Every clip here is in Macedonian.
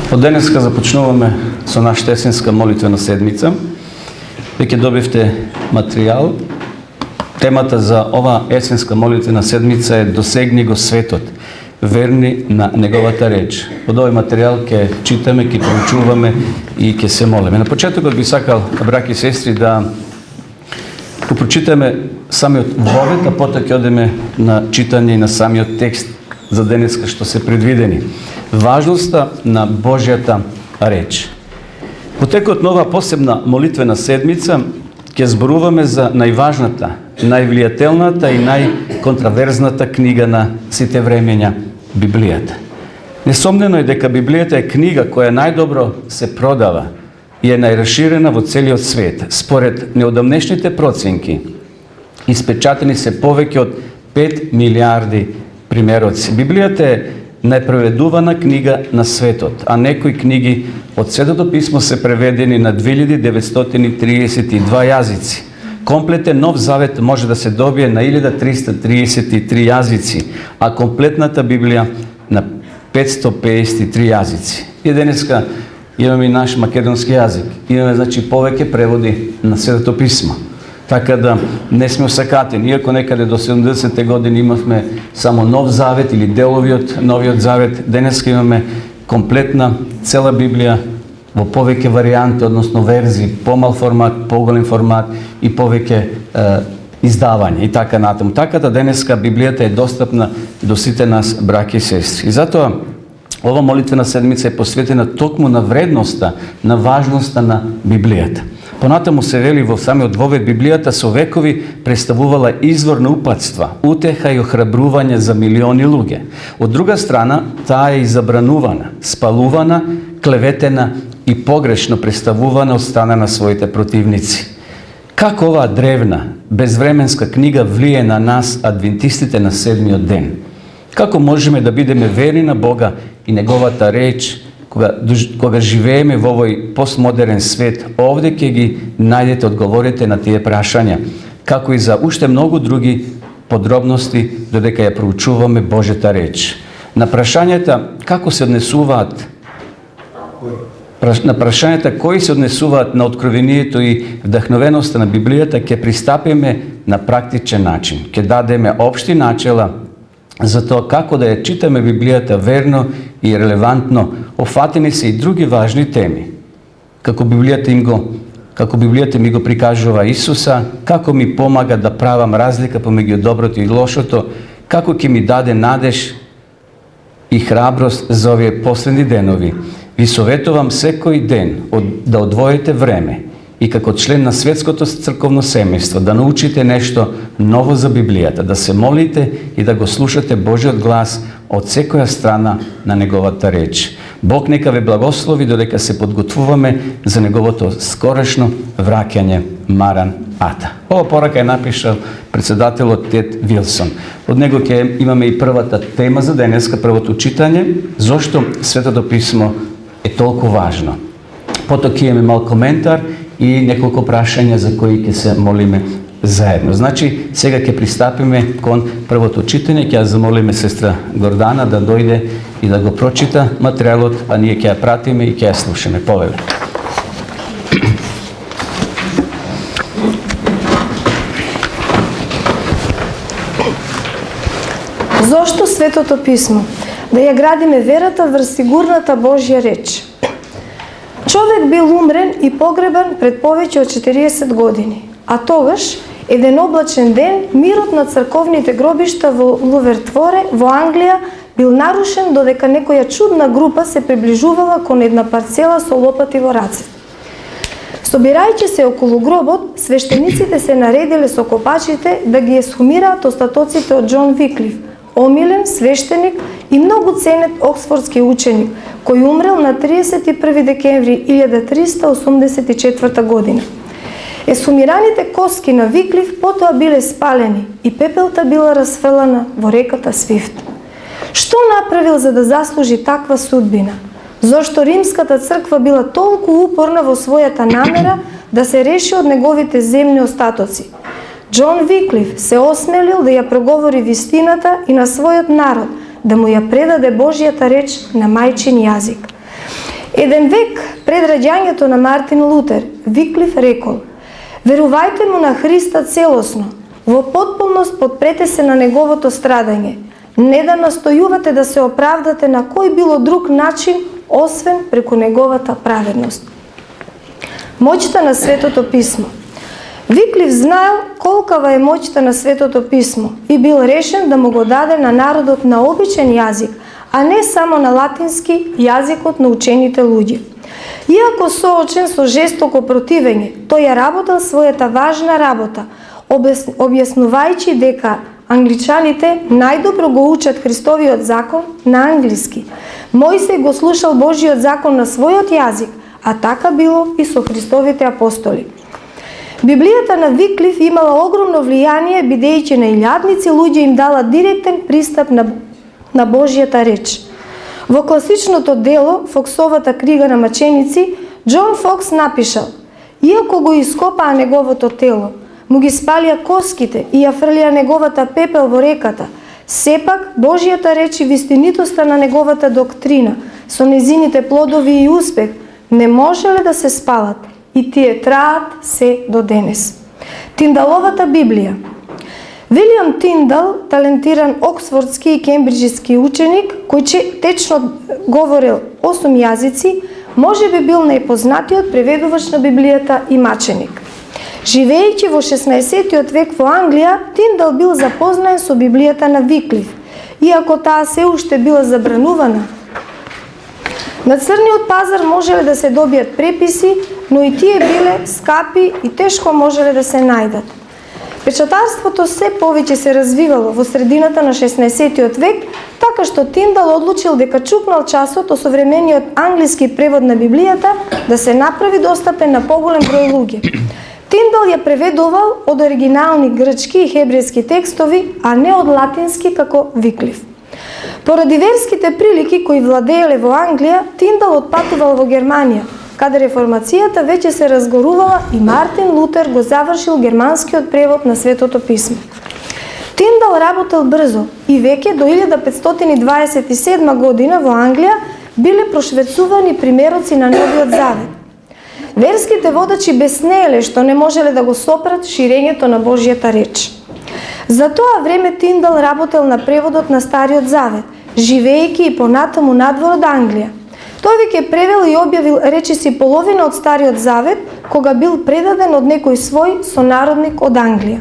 Од денеска започнуваме со нашата есенска молитвена седмица. Веќе добивте материјал. Темата за ова есенска молитвена седмица е "Досегни го светот, верни на неговата реч". Од овој материјал ќе читаме, ќе проучуваме и ќе се молиме. На почетокот би сакал, браќи и сестри, да прочитаме самиот вовед, а потоа ќе одеме на читање и на самиот текст за денеска што се предвидени. Важноста на Божјата реч. Во текот на оваа посебна молитвена седмица ќе зборуваме за најважната, највлијателната и најконтраверзната книга на сите времења, Библијата. Несомнено е дека Библијата е книга која најдобро се продава и е најраширена во целиот свет. Според неодамнешните проценки, испечатени се повеќе од 5 милиарди примероци. Библијата е најпреведувана книга на светот, а некои книги од Светото писмо се преведени на 2932 јазици. Комплетен Нов Завет може да се добие на 1333 јазици, а комплетната Библија на 553 јазици. И денеска имаме и наш македонски јазик. Имаме, повеќе преводи на Светото писмо. Така да не сме осакатени. Иако некаде до 70-те години имавме само Нов Завет или делови од Новиот Завет, денеска имаме комплетна цела Библија во повеќе варијанти, односно верзии, помал формат, поголем формат и повеќе издавања и така натаму. Така да денеска Библијата е достапна до сите нас, браќи и сестри. И затоа ова молитвена седмица е посветена токму на вредноста, на важноста на Библијата. Понатаму се вели во самиот вовед, Библијата со векови представувала извор на упатства, утеха и охрабрување за милиони луѓе. Од друга страна, таа е и забранувана, спалувана, клеветена и погрешно представувана од страна на своите противници. Како оваа древна, безвременска книга влие на нас, адвентистите на седмиот ден? Како можеме да бидеме верни на Бога и неговата реч, кога живееме во овој постмодерен свет? Овде ќе ги најдете одговорите на тие прашања, како и за уште многу други подробности, додека ја проучуваме Божјата реч. На прашањата како се однесуваат кои се однесуваат на откровението и вдахновеноста на Библијата, ќе пристапиме на практичен начин. Ќе дадеме општи начела за тоа како да ја читаме Библијата верно и релевантно. Офатени се и други важни теми. Како Библијата ми го прикажува Исуса, како ми помага да правам разлика помеѓу доброто и лошото, како ќе ми даде надеж и храброст за овие последни денови. Ви советувам секој ден да одвоите време и како член на светското црковно семејство да научите нешто ново за Библијата, да се молите и да го слушате Божиот глас од секоја страна на неговата реч. Бог нека ве благослови додека се подготвуваме за неговото скорешно враќање. Маран Ата. Ова порака е напишал председателот Тед Вилсон. Од него ќе имаме и првата тема за денеска, првото читање, зошто Светото писмо е толку важно. Потоа ќе имаме мал коментар и неколку прашања за кои ќе се молиме заедно. Сега ќе пристапиме кон првото читање. Ќе ја замолиме сестра Гордана да дојде и да го прочита материјалот, а ние ќе ја пратиме и ќе ја слушаме. Повеле. Зошто Светото писмо? Да ја градиме верата врз сигурната Божја реч. Човек бил умрен и погребан пред повеќе од 40 години, а тогаш, еден облачен ден, мирот на црковните гробишта во Лувертворе, во Англија, бил нарушен додека некоја чудна група се приближувала кон една парцела со лопати во рацете. Собирајќи се околу гробот, свештениците се наредиле со копачите да ги есхумираат остатоците од Џон Виклиф, омилен свештеник и многу ценет оксфордски ученик, кој умрел на 31 декември 1384 година. Есхумираните коски на Виклиф потоа биле спалени и пепелта била расфелана во реката Свифт. Што направил за да заслужи таква судбина? Зошто Римската црква била толку упорна во својата намера да се реши од неговите земни остатоци? Џон Виклиф се осмелил да ја проговори вистината и на својот народ, да му ја предаде Божјата реч на мајчин јазик. Еден век пред раѓањето на Мартин Лутер, Виклиф рекол: "Верувајте му на Христа целосно, во потполност подпрете се на неговото страдање, не да настојувате да се оправдате на кој било друг начин, освен преку неговата праведност." Моќта на Светото писмо. Виклиф знаел колкава е моќта на Светото писмо и бил решен да му го даде на народот на обичен јазик, а не само на латински, јазикот на учените луѓе. Иако соочен со жестоко противење, тој ја работел својата важна работа, објаснувајќи дека англичаните најдобро го учат Христовиот закон на англиски. Мојсей го слушал Божиот закон на својот јазик, а така било и со Христовите апостоли. Библијата на Виклиф имала огромно влијание, бидејќи на илјадници луѓе им дала директен пристап на Божјата реч. Во класичното дело, Фоксовата книга на маченици, Џон Фокс напишал: "Иако го ископаа неговото тело, му ги спалија коските и ја фрлија неговата пепел во реката, сепак Божјата реч и вистинитоста на неговата доктрина, со незините плодови и успех, не можеле да се спалат и тие траат се до денес." Тиндаловата Библија. Вилијам Тиндал, талентиран оксфордски и кембриджиски ученик, кој течно говорил 8 јазици, може би бил најпознатиот преведувач на Библијата и маченик. Живејќи во 16 век во Англија, Тиндал бил запознаен со Библијата на Виклиф, иако таа се уште била забранувана. На црниот пазар можеле да се добијат преписи, но и тие биле скапи и тешко можеле да се најдат. Печатарството се повеќе се развивало во средината на 16 век, така што Тиндал одлучил дека чукнал часот осовремениот англиски превод на Библијата да се направи достапен на поголем број луѓе. Тиндал ја преведувал од оригинални грчки и хебрејски текстови, а не од латински како Виклиф. Поради верските прилики кои владееле во Англија, Тиндал отпатувал во Германија, каде реформацијата веќе се разгорувала и Мартин Лутер го завршил германскиот превод на Светото писмо. Тиндал работел брзо и веќе до 1527 година во Англија биле прошвецувани примероци на Новиот Завет. Верските водачи беснееле што не можеле да го сопрат ширењето на Божјата реч. За тоа време Тиндал работел на преводот на Стариот Завет, живеејќи и понатаму надвор од Англија. Тој веќе превел и објавил речиси половина од Стариот Завет, кога бил предаден од некој свој сонародник од Англија.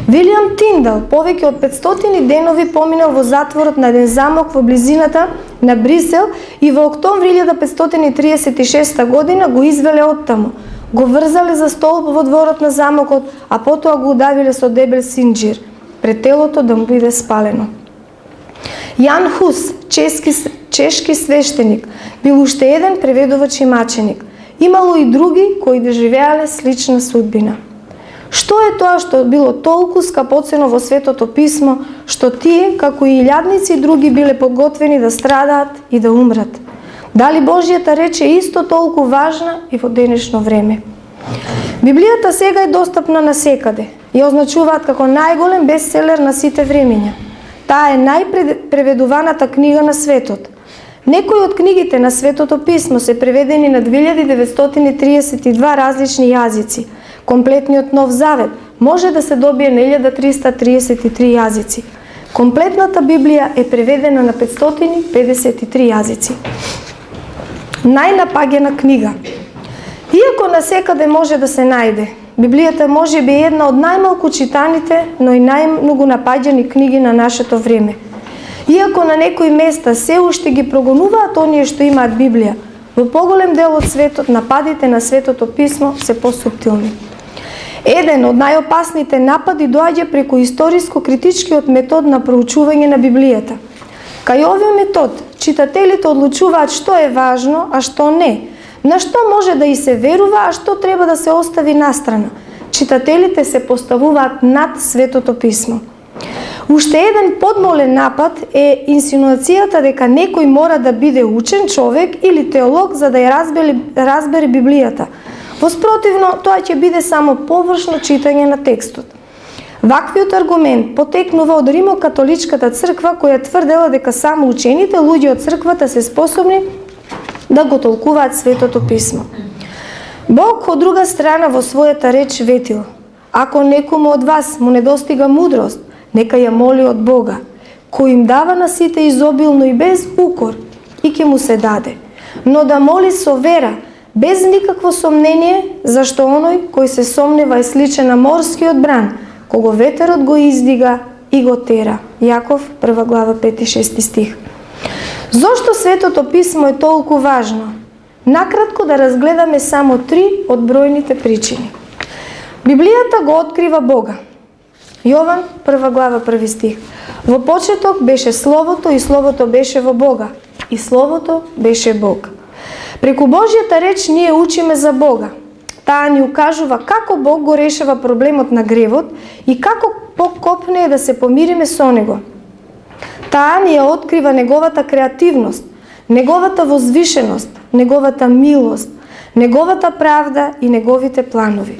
Вилијам Тиндал повеќе од 500 денови поминал во затворот на еден замок во близината на Брисел и во октомври 1536 година го извеле оттаму. Го врзале за столб во дворот на замокот, а потоа го удавиле со дебел синџир, пред телото да му биде спалено. Јан Хус, чешки свештеник, бил уште еден преведувач и маченик. Имало и други кои доживеале слична судбина. Што е тоа што било толку скапоцено во Светото писмо, што тие, како и илјадници други, биле подготвени да страдаат и да умрат? Дали Божјата реч е исто толку важна и во денешно време? Библијата сега е достапна насекаде. Ја означуваат како најголем бестселер на сите времења. Таа е најпреведуваната книга на светот. Некои од книгите на Светото писмо се преведени на 2932 различни јазици. Комплетниот Нов Завет може да се добие на 1333 јазици. Комплетната Библија е преведена на 553 јазици. Најнапаѓена книга. Иако насекаде може да се најде, Библијата може би е една од најмалку читаните, но и најмногу напаѓани книги на нашето време. Иако на некои места се уште ги прогонуваат оние што имаат Библија, во поголем дел од светот нападите на Светото писмо се посуптилни. Еден од најопасните напади доаѓа преку историско-критичкиот метод на проучување на Библијата. Кај овој метод, читателите одлучуваат што е важно, а што не, на што може да и се верува, а што треба да се остави настрана. Читателите се поставуваат над Светото писмо. Уште еден подмолен напад е инсинуацијата дека некој мора да биде учен човек или теолог за да ја разбере Библијата. Воспротивно, тоа ќе биде само површно читање на текстот. Ваквиот аргумент потекнува од Римокатоличката црква, која тврдела дека само учените луѓе од црквата се способни да го толкуваат Светото Писмо. Бог од друга страна во својата реч ветил: ако некому од вас му недостига мудрост, нека ја моли од Бога, кој им дава на сите изобилно и без укор, и ќе му се даде. Но да моли со вера, без никакво сомнение, зашто оној кој се сомнева е сличен на морскиот бран, кого ветерот го издига и го тера. Јаков, 1 глава, 5 и 6 стих. Зошто Светото Писмо е толку важно? Накратко да разгледаме само 3 од бројните причини. Библијата го открива Бога. Јован, 1 глава, 1 стих. Во почеток беше Словото и Словото беше во Бога. И Словото беше Бог. Преку Божјата реч ние учиме за Бога. Таа ни укажува како Бог го решава проблемот на гревот и како покопне е да се помириме со Него. Таа ни ја открива Неговата креативност, Неговата возвишеност, Неговата милост, Неговата правда и Неговите планови.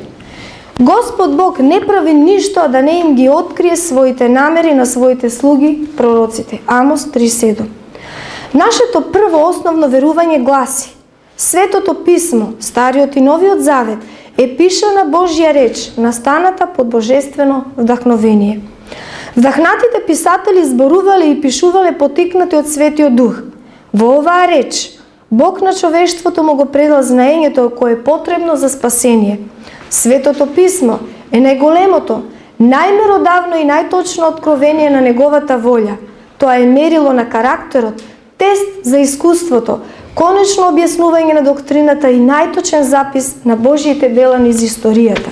Господ Бог не прави ништо, а да не им ги открие своите намери на своите слуги, пророците. Амос 3:7. Нашето прво основно верување гласи: Светото Писмо, Стариот и Новиот Завет, е пишана Божја реч, настаната под божествено вдахновение. Вдахнатите писатели зборувале и пишувале потикнати од Светиот Дух. Во оваа реч, Бог на човештвото му го предал знаењето кое е потребно за спасение. Светото Писмо е најголемото, најмеродавно и најточно откровение на Неговата волја. Тоа е мерило на карактерот, тест за искуството, конечно објаснување на доктрината и најточен запис на Божјите дела низ историјата.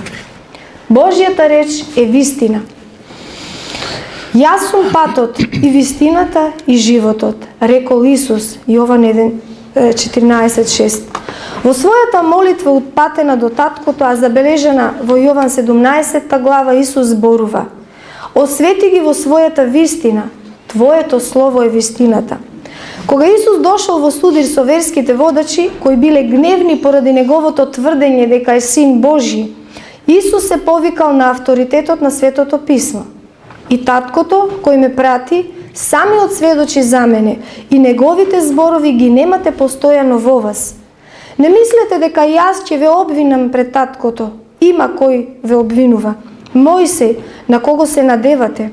Божјата реч е вистина. Јас сум патот и вистината и животот, рекол Исус, Јован 14:6. Во својата молитва утпатена до таткото, а забележана во Јован 17 глава, Исус зборува: освети ги во својата вистина, Твоето слово е вистината. Кога Исус дошол во судир со верските водачи, кои биле гневни поради Неговото тврдење дека е Син Божи, Исус се повикал на авторитетот на Светото Писмо. И таткото, кој ме прати, самиот сведочи за мене, и неговите зборови ги немате постојано во вас. Не мислете дека јас ќе ве обвинам пред таткото. Има кој ве обвинува. Мојсей, на кого се надевате.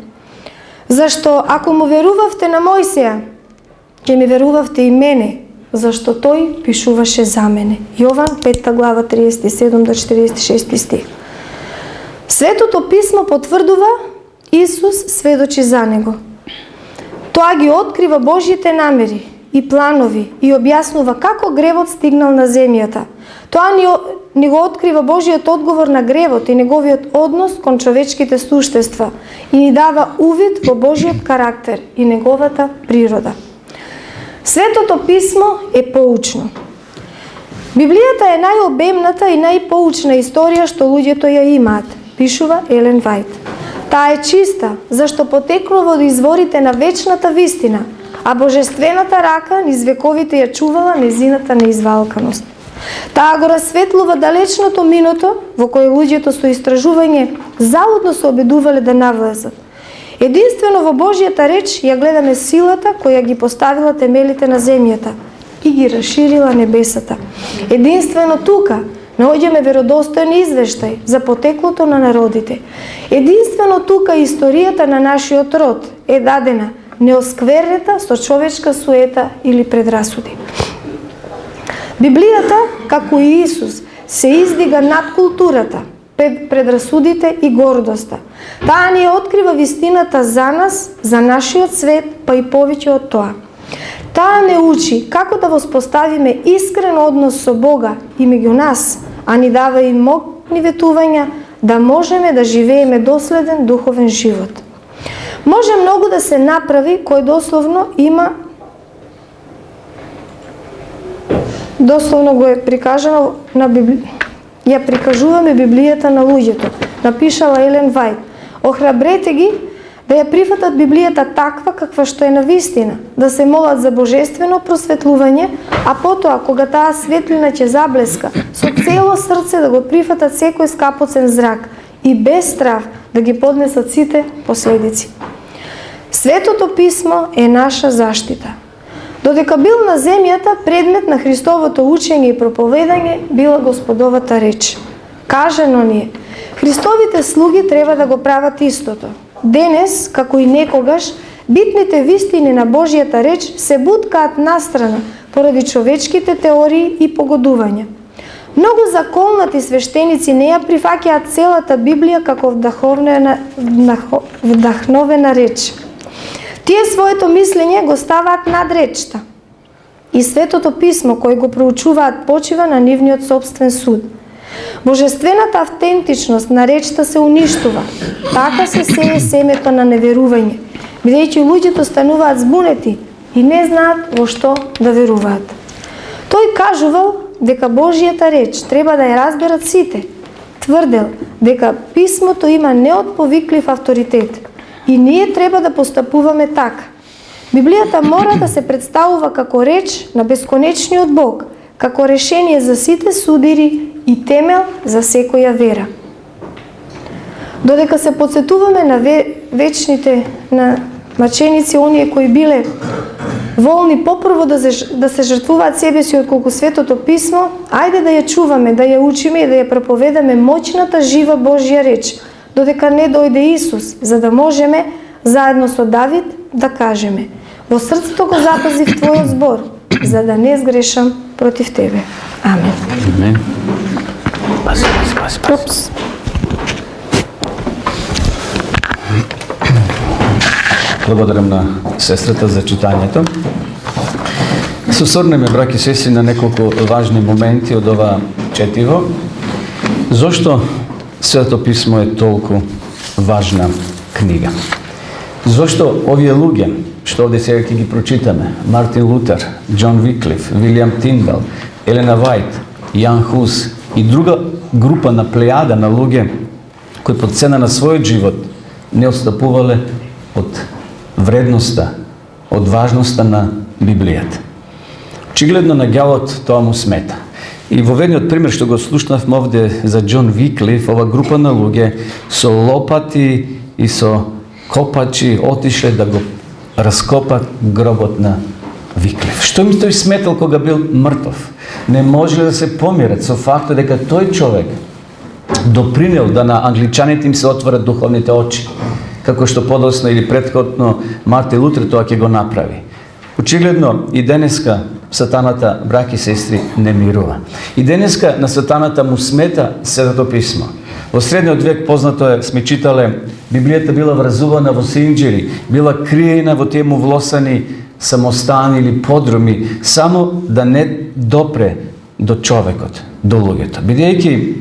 Зашто ако му верувавте на Мојсеја, ќе ми верувавте и мене, зашто тој пишуваше за мене. Јован 5 глава 37 до 46 стих. Светото Писмо потврдува, Исус сведочи за него. Тоа ги открива Божјите намери и планови и објаснува како гревот стигнал на земјата. Тоа ни го открива Божјиот одговор на гревот и неговиот однос кон човечките суштества и ни дава увид во Божјиот карактер и неговата природа. Светото Писмо е поучно. Библијата е најобемната и најпоучна историја што луѓето ја имаат, пишува Елен Вајт. Таа е чиста, зашто потекнува од изворите на вечната вистина, а божествената рака низ вековите ја чувала незината неизвалканост. Таа го расветлува далечното миното во кое луѓето со истражување залудно се обидувале да навлезат. Единствено во Божјата реч ја гледаме силата која ги поставила темелите на земјата и ги расширила небесата. Единствено тука наоѓаме веродостоен извештај за потеклото на народите. Единствено тука историјата на нашиот род е дадена, неосквернета со човечка суета или предрасуди. Библијата, како и Исус, се издига над културата, предрасудите и гордоста. Таа ни открива вистината за нас, за нашиот свет, па и повеќе од тоа. Таа не учи како да воспоставиме искрен однос со Бога и меѓу нас, а ни дава и могни ветувања да можеме да живееме доследен духовен живот. Може многу да се направи кој дословно го е прикажано на ја прикажуваме Библијата на луѓето, напишала Елен Вајт. Охрабрете ги да ја прифатат Библијата таква каква што е на вистина, да се молат за божествено просветлување, а потоа, кога таа светлина ќе заблеска, со цело срце да го прифатат секој скапоцен зрак и без страв да ги поднесат сите последици. Светото Писмо е наша заштита. Додека бил на земјата, предмет на Христовото учење и проповедање била Господовата реч. Кажано ни е, Христовите слуги треба да го прават истото. Денес, како и некогаш, битните вистини на Божјата реч се буткаат настрана поради човечките теории и погодувања. Многу заколнати свештеници не ја прифаќаат целата Библија како вдахновена реч. Тие своето мислење го ставаат над речта. И Светото писмо кој го проучуваат почива на нивниот собствен суд. Божествената автентичност на речта се уништува. Така се сее семето на неверување, бидејќи луѓето стануваат збунети и не знаат во што да веруваат. Тој кажувал дека Божјата реч треба да ја разберат сите. Тврдел дека писмото има неотповиклив авторитет и ние треба да постапуваме така. Библијата мора да се представува како реч на бесконечниот Бог, како решение за сите судири и темел за секоја вера. Додека се подсетуваме на вечните на маченици, оние кои биле волни попрво да се жртвуваат себе си отколку Светото писмо, ајде да ја чуваме, да ја учиме и да ја проповедаме моćната жива Божја реч, додека не дојде Исус, за да можеме заедно со Давид да кажеме: во срцето го запазив Твојот збор, за да не сгрешам против Тебе. Амен. Амен. Пази. Благодарам на сестрата за читањето. Се осврнеме, браќи и сестри, на неколку важни моменти од ова четиво. Зошто Светото писмо е толку важна книга? Зошто овие луѓе, што овде сега ќе ги прочитаме, Мартин Лутер, Џон Виклиф, Вилијам Тиндал, Елена Вајт, Јан Хус и друга група на плејада на луѓе кои по цена на својот живот не отстапувале од вредноста, од важноста на Библијата. Очигледно на ѓавот тоа му смета. И во ведниот пример што го слушнавме овде за Џон Виклиф, ова група на луѓе со лопати и со копачи отишле да го раскопат гробот на Виклиф. Што ми тој сметал кога бил мртов? Не можеле да се помират со фактот дека тој човек допринел да на англичаните им се отворат духовните очи, како што подоцна или претходно Мартин Лутер тоа ќе го направи. Очигледно и денеска сатаната, браќи и сестри, не мирува. И денеска на сатаната му смета Светото писмо. Во средниот век познато е, сме читале, Библијата била вразувана во синџири, била криена во тие му влосани самостани или подруми, само да не допре до човекот, до луѓето. Бидејќи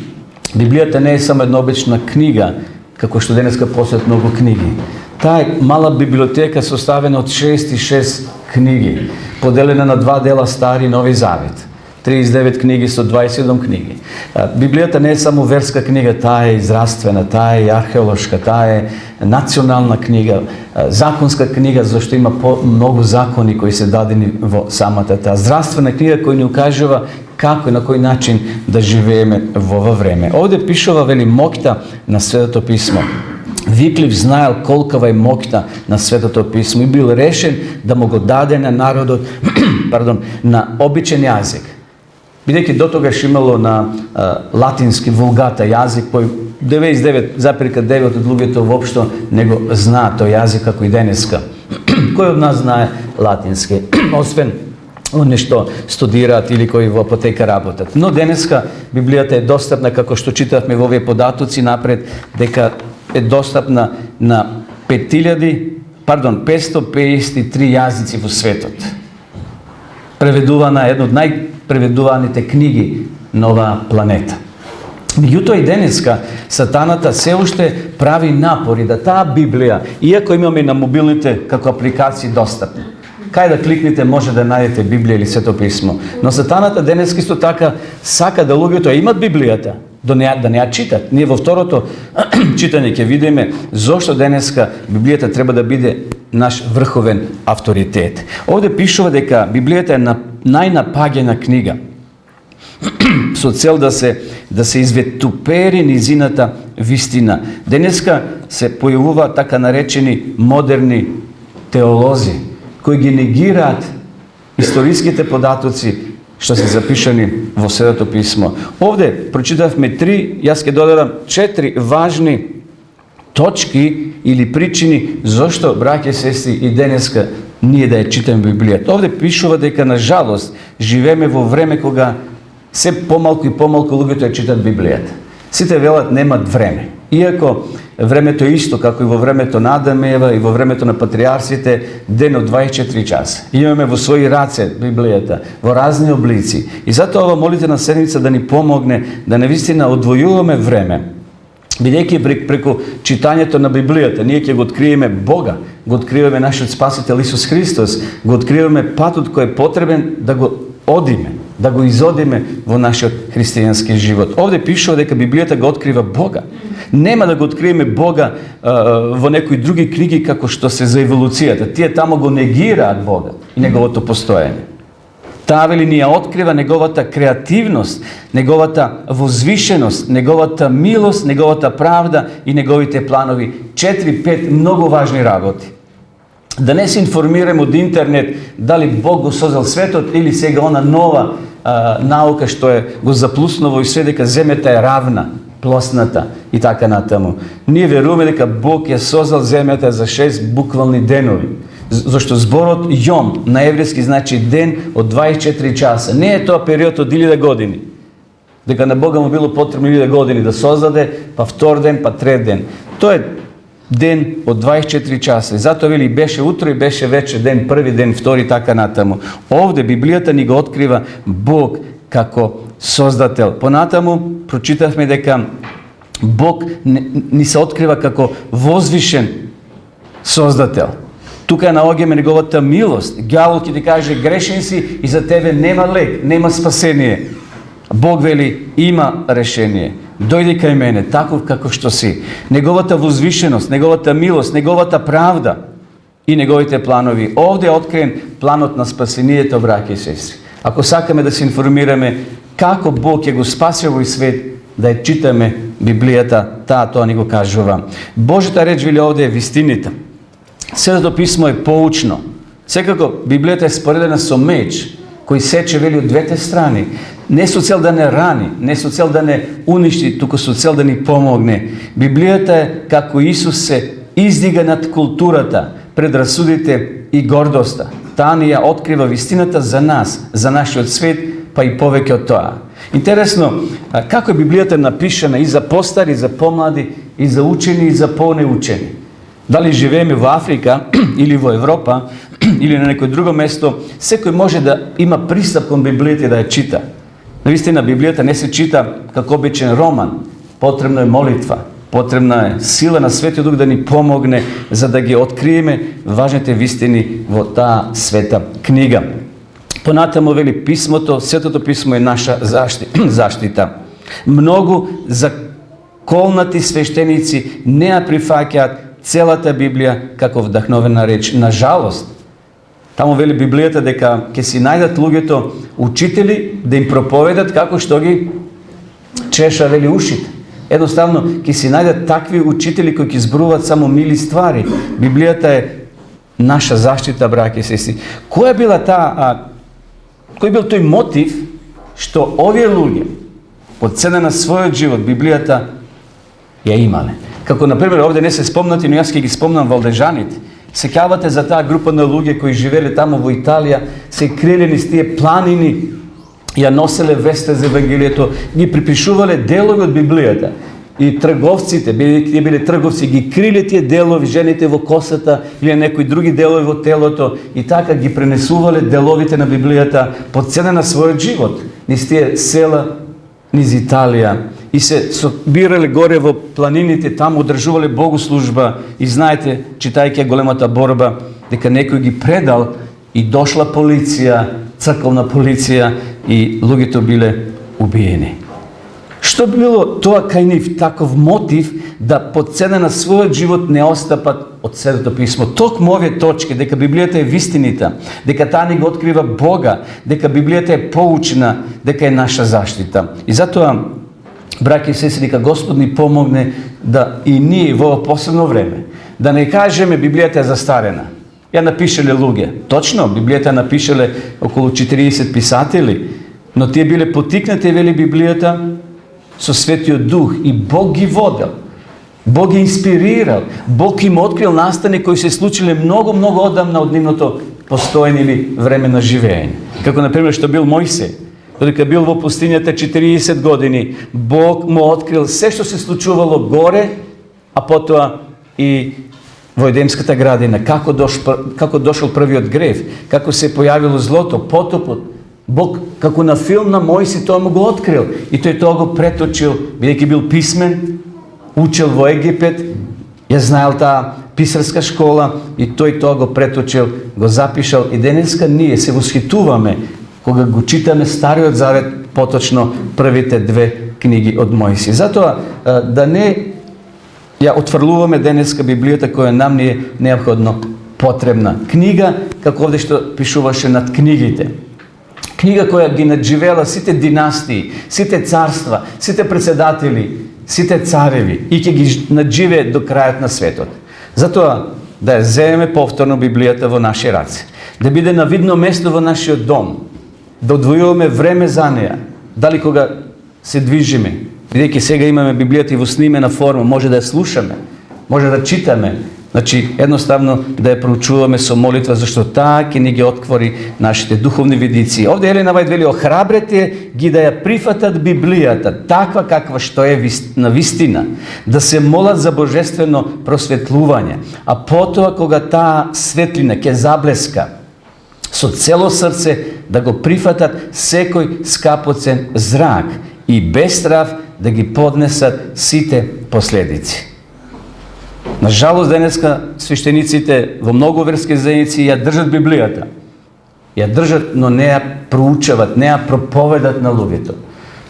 Библијата не е само една обична книга, како што денеска постојат многу книги. Таа е мала библиотека составена од 66 книги, поделена на два дела Стари и Нови Завет. 39 книги со 27 книги. Библијата не е само верска книга, таа е израствена, таа е археолошка, таа е национална книга, законска книга, зашто има многу закони кои се дадени во самата таа здравствена книга која ни укажува како и на кој начин да живееме во ова време. Овде пишува, вели, моќта на Светото писмо. Виклиф знаел колкава е моќта на Светото писмо и бил решен да му го даде на народот на обичен јазик. Бидејќи до тогаш имало на латински вулгата јазик, кој 99,9 од луѓето воопшто не го знаат тој јазик како и денеска. Кој од нас знае латински? Освен оние што студираат или кои во апотека работат. Но денеска Библијата е достапна, како што читавме во овие податоци напред, дека е достапна на 553 јазици во светот. Преведувана е една од најпреведуваните книги на оваа планета. Меѓутоа и денеска сатаната се уште прави напори да таа Библија, иако имаме на мобилните како апликации достапни, кај да кликнете може да најдете Библија или Свето писмо. Но сатаната денеска исто така сака да луѓето имат Библијата, да не ја читат. Ние во второто читање ќе видиме зошто денеска Библијата треба да биде наш врховен авторитет. Овде пишува дека Библијата е најнапаѓена книга со цел да се извитупери низината вистина. Денеска се појавуваат така наречени модерни теолози кои ги негираат историските податоци што се запишани во Светото писмо. Овде прочитавме 3, јас ќе додадам 4 важни точки или причини зошто, браќа и сестри, и денеска ние да ја читаме Библијата. Овде пишува дека на жалост живееме во време кога се помалку и помалку луѓето ја читат Библијата. Сите велат немат време. Иако времето е исто како и во времето на Адам и Ева и во времето на патриарсите, ден од 24 часа. Имаме во своји раце Библијата, во разни облици. И затоа ова молитвена седмица да ни помогне да навистина одвојуваме време. Бидејќи преку читањето на Библијата ние ќе го откриеме Бога, го откриваме нашиот Спасител Исус Христос, го откриваме патот кој е потребен да го одиме, да го изодиме во нашиот христијански живот. Овде пишува дека Библијата го открива Бога. Нема да го откриеме Бога во некои други книги како што се за еволуцијата. Тие тамо го негираат Бога и неговото постоење. Таа вели ни ја открива неговата креативност, неговата возвишеност, неговата милост, неговата правда и неговите планови. 4-5 многу важни работи. Да не се информираме од интернет дали Бог го создал светот или сега она нова наука што го заплуснува и све дека земјата е равна, плосната и така натаму. Ние веруваме дека Бог ја создал земјата за 6 буквални денови. Зашто зборот Јом на еврејски значи ден од 24 часа. Не е тоа период од 1000 години. Дека на Бога му било потребно 1000 години да создаде, па втор ден, па трет ден. Тоа е ден од 24 часа. И затоа вели беше утро и беше вечер, ден први, ден втори, така натаму. Овде Библијата ни го открива Бог како создател. Понатаму прочитавме дека Бог ни се открива како возвишен создател. Тука наоѓаме неговата милост. Ѓаволот ќе ти каже грешен си и за тебе нема лек, нема спасение. Бог вели има решение. Дојди кај мене, таков како што си. Неговата возвишеност, неговата милост, неговата правда и неговите планови. Овде е откриен планот на спасението, браќа и сестри. Ако сакаме да се информираме како Бог ќе го спаси овој свет, да ја читаме Библијата, тоа ни го кажува. Божјата реч вели овде е вистината. Светото писмо е поучно. Секако Библијата е споредена со меч кој сече вели од двете страни. Не со цел да не рани, не со цел да не уништи, туку со цел да ни помогне. Библијата е како Исус се издига над културата, предрасудите и гордоста. Таа ни ја открива вистината за нас, за нашиот свет, па и повеќе од тоа. Интересно, како е Библијата напишана и за постари, и за помлади, и за учени, и за понеучени. Дали живееме во Африка или во Европа или на некој друго место, секој може да има пристап кон Библијата и да ја чита. Навистина, Библијата не се чита како обичен роман. Потребно е молитва, потребна е сила на Светиот Дух да ни помогне за да ги откриеме важните вистини во таа света книга. Понатаму вели писмото, Светото писмо е наша заштита. Многу заколнати свештеници не ја прифаќаат целата Библија како вдахновена реч. На жалост, таму вели Библијата дека ќе си најдат луѓето учители да им проповедат како што ги чеша вели ушите. Едноставно ќе си најдат такви учители кои ќе зборуваат само мили ствари. Библијата е наша заштита, браќа и сестри. Кој бил тој мотив што овие луѓе по цена на својот живот Библијата ја имале? Како, например, овде не се спомнати, но јас ќе ги спомнам валдежаните. Сеќавате за таа група на луѓе кои живеле тамо во Италија, се криле низ тие планини, ја носеле веста за Евангелието, ги припишувале делови од Библијата. И трговците, тие биле трговци, ги криле тие делови, жените во косата или некои други делови во телото, и така ги пренесувале деловите на Библијата по цена на својот живот, низ тие села, низ Италија. И се собирале горе во планините, таму одржувале богослужба и знаете, читајќи големата борба, дека некој ги предал и дошла полиција, црковна полиција и луѓето биле убиени. Што било тоа кај нив таков мотив да по цена на својот живот не остапат од Светото писмо? Токму овие точки, дека Библијата е вистинита, дека таа ни го открива Бога, дека Библијата е поучна, дека е наша заштита. И затоа, браќи и сестри, нека Господ ни помогне да и ние во ово посебно време да не кажеме Библијата е застарена. ја напишале луѓе. Точно, Библијата напишале околу 40 писатели, но тие биле потикнати, вели Библијата, со Светиот Дух и Бог ги водел. Бог ги инспирирал. Бог им открил настани кои се случиле многу одамна од нивното постоење или време на живење. Како, например, што бил Мојсей. Додека бил во пустињата 40 години, Бог му открил се што се случувало горе, а потоа и во Едемската градина, како дошол првиот грев, како се појавило злото, потопот. Бог, како на филм на Мојсей, тој му го открил и тој тоа го преточил, бидејќи бил писмен, учел во Египет, ја знаел таа писарска школа и тој тоа го преточил, го запишал и денеска ние се восхитуваме кога го читаме Стариот Завет, поточно првите 2 книги од Мојсей. Затоа да не ја отфрлуваме денеска Библијата која нам ни е неопходно потребна. Книга, како овде што пишуваше над книгите. Книга која ги надживела сите династии, сите царства, сите председатели, сите цареви и ќе ги надживе до крајот на светот. Затоа да ја земеме повторно Библијата во наши раце, да биде на видно место во нашиот дом, да одвојуваме време за неја, дали кога се движиме, бидејќи сега имаме Библијата и во снимена форма, може да ја слушаме, може да читаме, значи едноставно да ја проучуваме со молитва, зашто таа ќе ни ги отвори нашите духовни видици. Овде Елена Вајд вели, охрабрете ги да ја прифатат Библијата, таква каква што е на вистина, да се молат за божествено просветлување, а потоа кога таа светлина ќе заблеска, со цело срце да го прифатат секој скапоцен зрак и без страв да ги поднесат сите последици. На жалост, денеска свештениците во многу верски заедници ја држат Библијата. Ја држат, но не ја проучават, не ја проповедат на луѓето.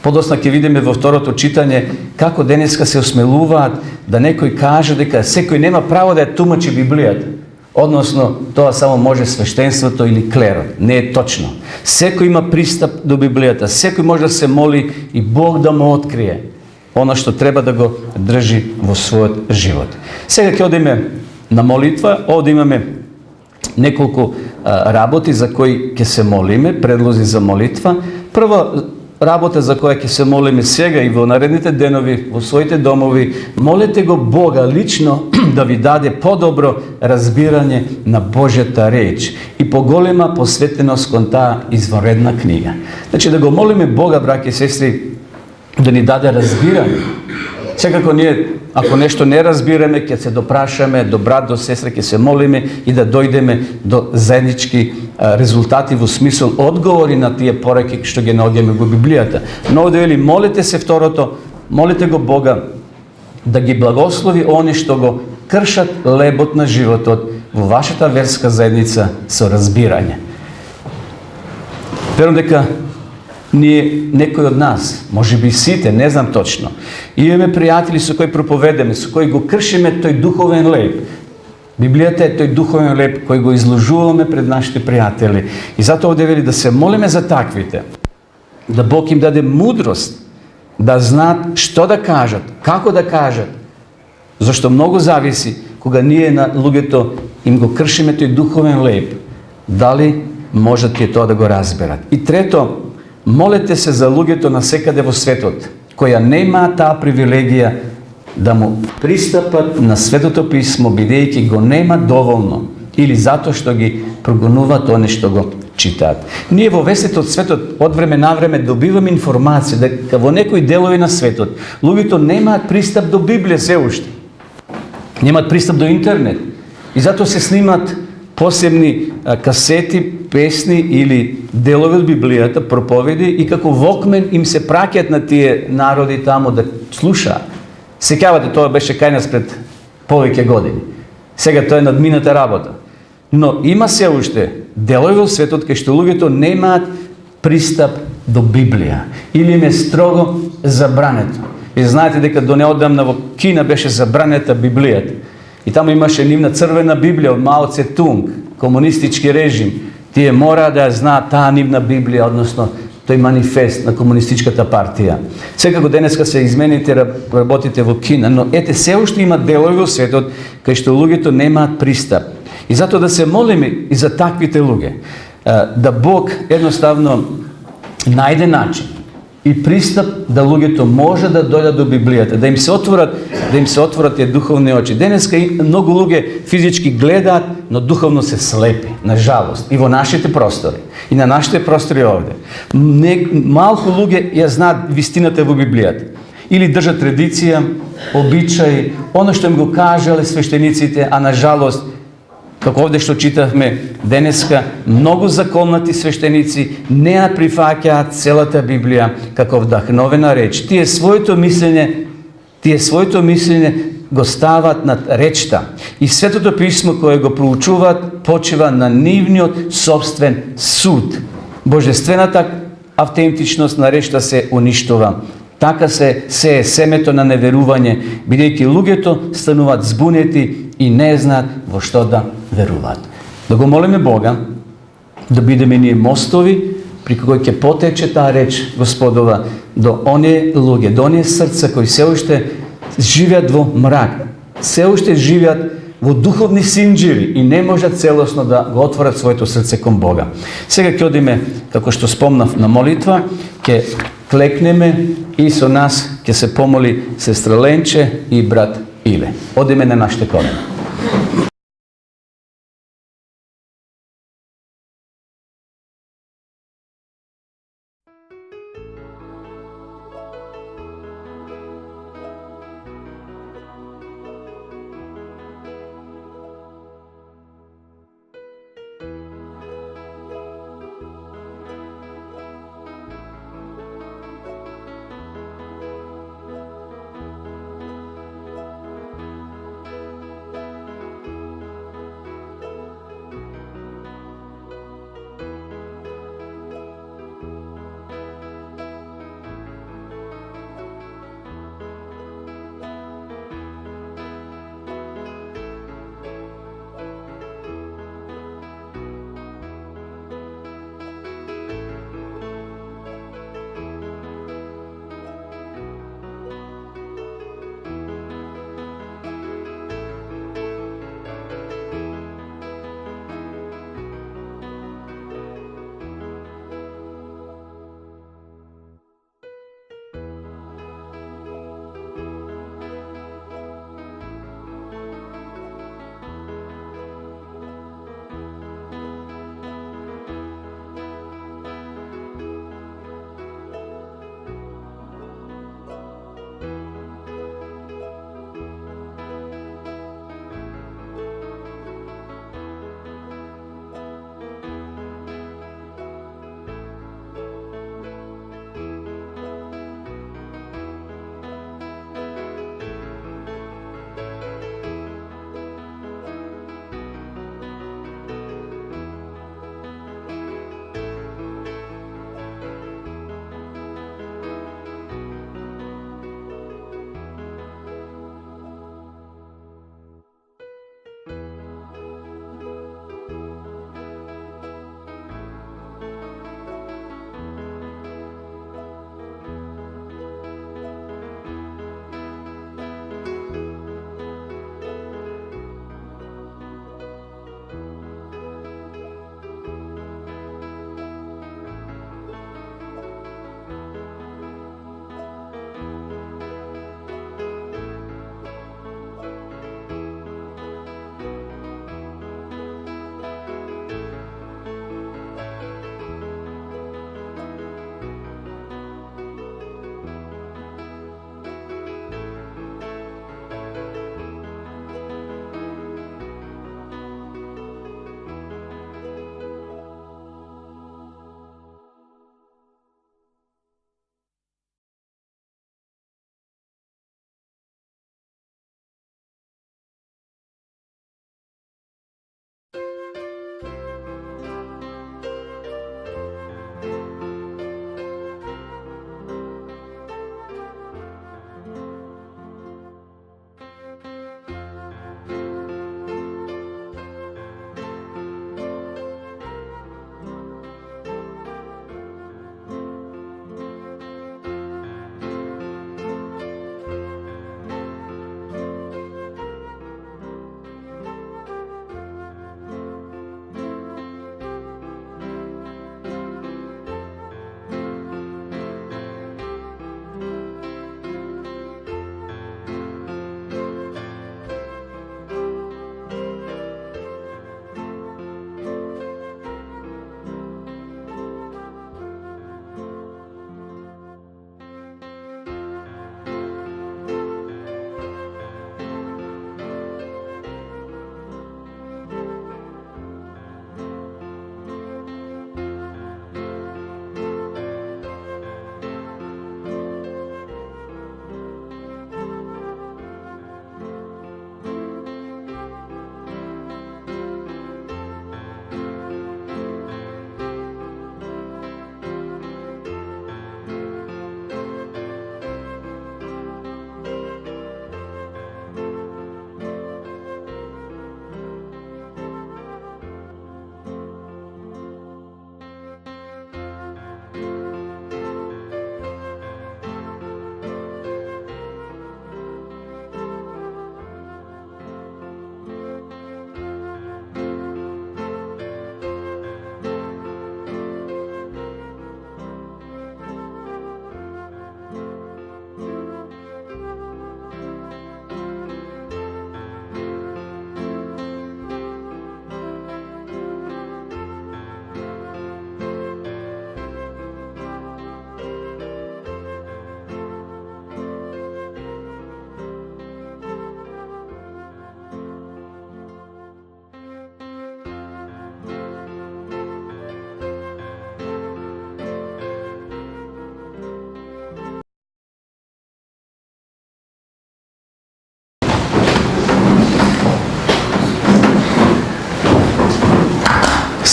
Подосна ќе видиме во второто читање како денеска се осмелуваат да некој каже дека секој нема право да ја тумачи Библијата. Односно, тоа само може свештенството или клерот. Не е точно. Секој има пристап до Библијата, секој може да се моли и Бог да му открие она што треба да го држи во својот живот. Сега ќе одиме на молитва. Овде имаме неколку работи за кои ќе се молиме, предлози за молитва. Прва работа за која ќе се молиме сега и во наредните денови во своите домови, молете го Бога лично да ви даде подобро разбирање на Божјата реч и поголема посветеност кон таа извонредна книга. Значи да го молиме Бога, браќи и сестри, да ни даде разбирање. Секако ние, ако нешто не разбираме, ќе се допрашаме до брат, до сестра, ќе се молиме и да дојдеме до заеднички резултати во смисол одговори на тие пораки што ги наоѓаме во Библијата. Но овде вели, молете се второто, молите го Бога да ги благослови они што го кршат лебот на животот во вашата верска заедница со разбирање. Верувам дека ние, некој од нас, може би сите, не знам точно, имаме пријатели со кои проповедаме, со кои го кршиме тој духовен леб. Библијата е тој духовен леб кој го изложуваме пред нашите пријатели. И затоа овде вели да се молиме за таквите, да Бог им даде мудрост, да знаат што да кажат, како да кажат, зашто многу зависи кога ние на луѓето им го кршиме тој духовен леб, дали можат тие тоа да го разберат. И трето, молете се за луѓето насекаде во светот, која немаат таа привилегија да му пристапат на Светото Писмо, бидејќи го нема доволно, или затоа што ги прогонуваат оне што го читаат. Ние во вестите од светот од време на време добиваме информација дека во некои делови на светот луѓето немаат пристап до Библија се уште. Немаат пристап до интернет. И затоа се снимат посебни касети, песни или делови од Библијата, проповеди и како вокмен им се праќаат на тие народи таму да слушаат. Сеќавате, тоа беше кај нас пред повеќе години. Сега тоа е надмината работа. Но има се уште делови во светот кај што луѓето немаат пристап до Библија или им е строго забрането. И знаете дека до неодамна во Кина беше забранета Библијата. И таму имаше нивна црвена Библија од Мао Цетунг, комунистички режим. Тие мора да ја знаат таа нивна Библија, односно тој манифест на комунистичката партија. Секако денеска се измените, работите во Кина, но ете се уште има делови во светот кај што луѓето немаат пристап. И затоа да се молиме и за таквите луѓе, да Бог едноставно најде начин и пристап да луѓето може да дојдат до Библијата, да им се отворат тие духовни очи. Денеска и многу луѓе физички гледаат, но духовно се слепи, на жалост, и во нашите простори, и на нашите простори овде. Малку луѓе ја знаат вистината во Библијата. Или држат традиција, обичаи, оно што им го кажале свештениците, а на жалост, како овде што читавме денеска, многу законати свештеници не ја прифаќаат целата Библија како вдахновена реч. Тие своето мислење го стават над речта. И Светото писмо кое го проучуваат почива на нивниот собствен суд. Божествената автентичност на речта се уништува. Така се е семето на неверување, бидејќи луѓето стануваат збунети и не знаат во што да веруваат. Да го молиме Бога да бидеме ние мостови при кои ќе потече таа реч Господова до оние луѓе, до оние срца кои се уште живеат во мрак, се уште живеат во духовни синџири и не можат целосно да го отворат своето срце кон Бога. Сега ќе одиме, како што спомнав, на молитва, ќе клекнеме и со нас ќе се помоли сестра Ленче и брат Иле. Одиме на нашите колена.